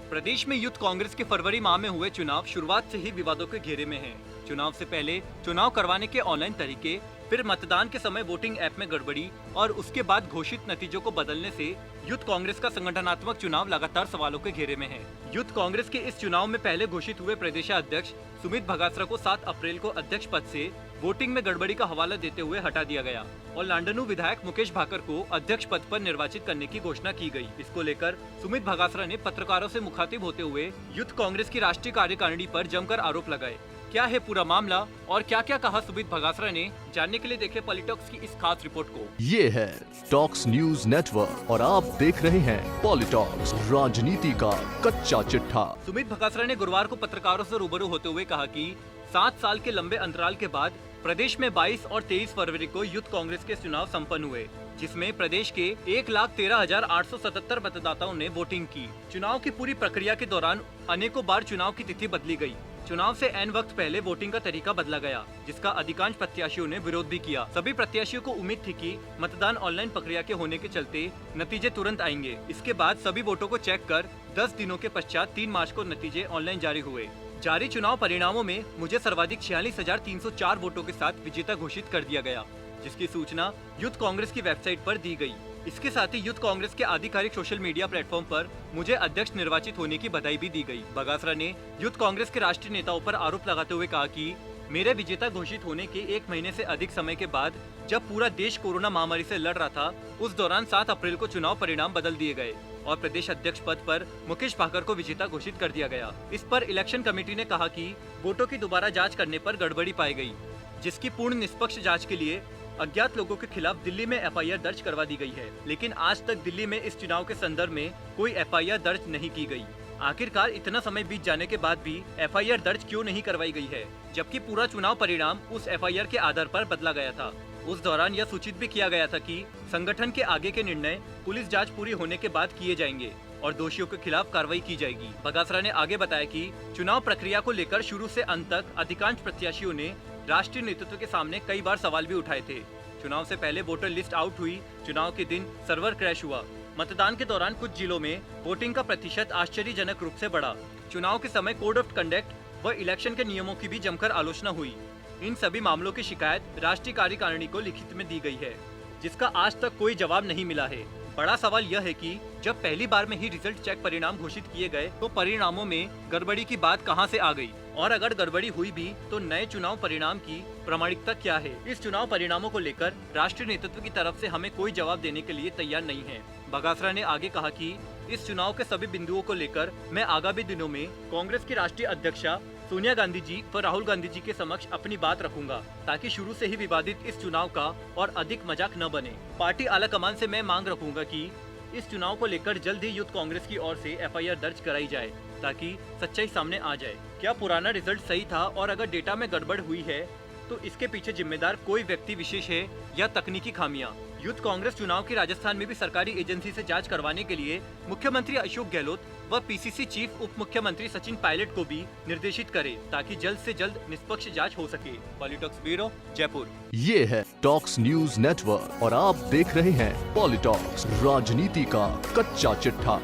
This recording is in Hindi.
प्रदेश में यूथ कांग्रेस के फरवरी माह में हुए चुनाव शुरुआत से ही विवादों के घेरे में हैं। चुनाव से पहले चुनाव करवाने के ऑनलाइन तरीके, फिर मतदान के समय वोटिंग ऐप में गड़बड़ी और उसके बाद घोषित नतीजों को बदलने से यूथ कांग्रेस का संगठनात्मक चुनाव लगातार सवालों के घेरे में है। यूथ कांग्रेस के इस चुनाव में पहले घोषित हुए प्रदेशाध्यक्ष सुमित भगासरा को 7 अप्रैल को अध्यक्ष पद से वोटिंग में गड़बड़ी का हवाला देते हुए हटा दिया गया और लांडनू विधायक मुकेश भाकर को अध्यक्ष पद पर निर्वाचित करने की घोषणा की गई। इसको लेकर सुमित भगासरा ने पत्रकारों से मुखातिब होते हुए यूथ कांग्रेस की राष्ट्रीय कार्यकारिणी पर जमकर आरोप लगाए। क्या है पूरा मामला और क्या क्या कहा सुमित भगासरा ने, जानने के लिए देखें पॉलिटॉक्स की इस खास रिपोर्ट को। ये है टॉक्स न्यूज नेटवर्क और आप देख रहे हैं पॉलिटॉक्स, राजनीति का कच्चा चिट्ठा। सुमित भगासरा ने गुरुवार को पत्रकारों से रूबरू होते हुए कहा कि 7 साल के लंबे अंतराल के बाद प्रदेश में 22 और 23 फरवरी को यूथ कांग्रेस के चुनाव संपन्न हुए, जिसमें प्रदेश के 1,13,877 मतदाताओं ने वोटिंग की। चुनाव की पूरी प्रक्रिया के दौरान अनेकों बार चुनाव की तिथि बदली गई। चुनाव से ऐन वक्त पहले वोटिंग का तरीका बदला गया, जिसका अधिकांश प्रत्याशियों ने विरोध भी किया। सभी प्रत्याशियों को उम्मीद थी कि मतदान ऑनलाइन प्रक्रिया के होने के चलते नतीजे तुरंत आएंगे। इसके बाद सभी वोटों को चेक कर 10 दिनों के पश्चात 3 मार्च को नतीजे ऑनलाइन जारी हुए। जारी चुनाव परिणामों में मुझे सर्वाधिक 46,304 वोटों के साथ विजेता घोषित कर दिया गया, जिसकी सूचना यूथ कांग्रेस की वेबसाइट पर दी गई। इसके साथ ही यूथ कांग्रेस के आधिकारिक सोशल मीडिया प्लेटफॉर्म पर मुझे अध्यक्ष निर्वाचित होने की बधाई भी दी गई। बगासरा ने यूथ कांग्रेस के राष्ट्रीय नेताओं पर आरोप लगाते हुए कहा कि मेरे विजेता घोषित होने के 1 महीने से अधिक समय के बाद, जब पूरा देश कोरोना महामारी से लड़ रहा था, उस दौरान 7 अप्रैल को चुनाव परिणाम बदल दिए गए और प्रदेश अध्यक्ष पद पर मुकेश भाकर को विजेता घोषित कर दिया गया। इस पर इलेक्शन कमेटी ने कहा कि वोटों की दोबारा जाँच करने पर गड़बड़ी पाई गई, जिसकी पूर्ण निष्पक्ष जाँच के लिए अज्ञात लोगों के खिलाफ दिल्ली में एफआईआर दर्ज करवा दी गई है। लेकिन आज तक दिल्ली में इस चुनाव के संदर्भ में कोई एफआईआर दर्ज नहीं की गई। आखिरकार इतना समय बीत जाने के बाद भी एफआईआर दर्ज क्यों नहीं करवाई गई है, जबकि पूरा चुनाव परिणाम उस एफआईआर के आधार पर बदला गया था। उस दौरान यह सूचित भी किया गया था कि संगठन के आगे के निर्णय पुलिस जांच पूरी होने के बाद किए जाएंगे और दोषियों के खिलाफ कार्रवाई की जाएगी। बगासरा ने आगे बताया कि चुनाव प्रक्रिया को लेकर शुरू से अंत तक अधिकांश प्रत्याशियों ने राष्ट्रीय नेतृत्व के सामने कई बार सवाल भी उठाए थे। चुनाव से पहले वोटर लिस्ट आउट हुई, चुनाव के दिन सर्वर क्रैश हुआ, मतदान के दौरान कुछ जिलों में वोटिंग का प्रतिशत आश्चर्यजनक रूप से बढ़ा। चुनाव के समय कोड ऑफ कंडक्ट व इलेक्शन के नियमों की भी जमकर आलोचना हुई। इन सभी मामलों की शिकायत राष्ट्रीय कार्यकारिणी को लिखित में दी गई है, जिसका आज तक कोई जवाब नहीं मिला है। बड़ा सवाल यह है कि जब पहली बार में ही रिजल्ट चेक परिणाम घोषित किए गए तो परिणामों में गड़बड़ी की बात कहां से आ गई, और अगर गड़बड़ी हुई भी तो नए चुनाव परिणाम की प्रामाणिकता क्या है। इस चुनाव परिणामों को लेकर राष्ट्रीय नेतृत्व की तरफ से हमें कोई जवाब देने के लिए तैयार नहीं है। बगासरा ने आगे कहा कि इस चुनाव के सभी बिंदुओं को लेकर मैं आगामी दिनों में कांग्रेस की राष्ट्रीय अध्यक्षा सोनिया गांधी जी व राहुल गांधी जी के समक्ष अपनी बात रखूंगा, ताकि शुरू से ही विवादित इस चुनाव का और अधिक मजाक न बने। पार्टी आलाकमान से मैं मांग रखूंगा कि इस चुनाव को लेकर जल्द ही यूथ कांग्रेस की ओर से एफआईआर दर्ज कराई जाए, ताकि सच्चाई सामने आ जाए। क्या पुराना रिजल्ट सही था और अगर डेटा में गड़बड़ हुई है तो इसके पीछे जिम्मेदार कोई व्यक्ति विशेष है या तकनीकी खामियां? यूथ कांग्रेस चुनाव की राजस्थान में भी सरकारी एजेंसी से जांच करवाने के लिए मुख्यमंत्री अशोक गहलोत व पीसीसी चीफ उप मुख्यमंत्री सचिन पायलट को भी निर्देशित करे, ताकि जल्द से जल्द निष्पक्ष जांच हो सके। पॉलिटॉक्स ब्यूरो, जयपुर। ये है टॉक्स न्यूज नेटवर्क और आप देख रहे हैं पॉलिटॉक्स, राजनीति का कच्चा चिट्ठा।